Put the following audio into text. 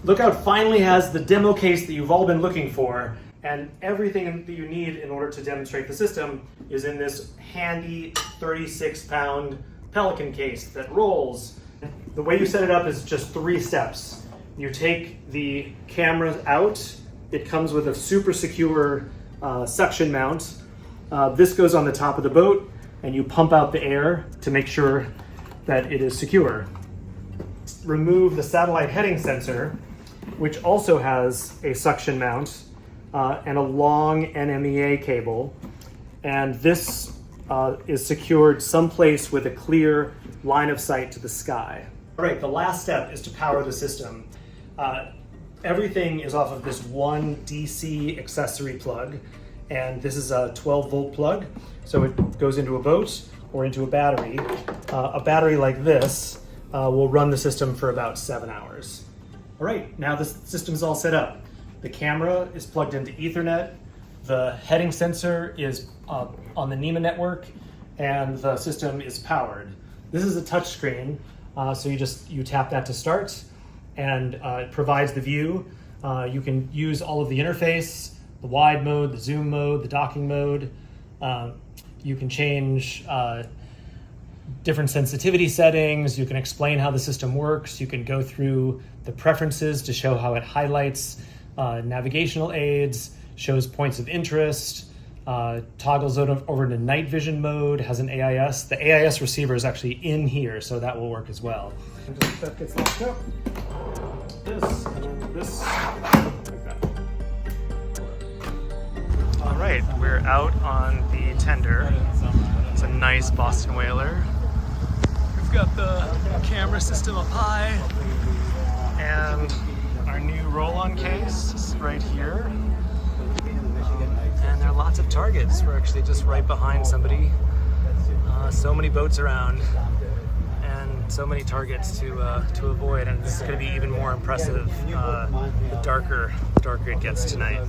Lookout finally has the demo case that you've all been looking for, and everything that you need in order to demonstrate the system is in this handy 36-pound Pelican case that rolls. The way you set it up is just 3 steps. You take the camera out. It comes with a super secure suction mount. This goes on the top of the boat, and you pump out the air to make sure that it is secure. Remove the satellite heading sensor, which also has a suction mount and a long NMEA cable. And this is secured someplace with a clear line of sight to the sky. All right, the last step is to power the system. Everything is off of this one DC accessory plug, and this is a 12-volt plug, so it goes into a boat or into a battery. A battery like this will run the system for about 7 hours. All right, now the system's all set up. The camera is plugged into Ethernet, the heading sensor is on the NEMA network, and the system is powered. This is a touch screen, so you tap that to start, and it provides the view. You can use all of the interface, the wide mode, the zoom mode, the docking mode. You can change different sensitivity settings. You can explain how the system works. You can go through the preferences to show how it highlights navigational aids, shows points of interest, toggles over to night vision mode, has an AIS. The AIS receiver is actually in here, so that will work as well. And just that gets locked up. This, and then this, like that. All right, we're out on the tender. It's a nice Boston whaler. We've got the camera system up high, and our new roll-on case is right here. And there are lots of targets. We're actually just right behind somebody. So many boats around, and so many targets to avoid. And this is going to be even more impressive the darker it gets tonight.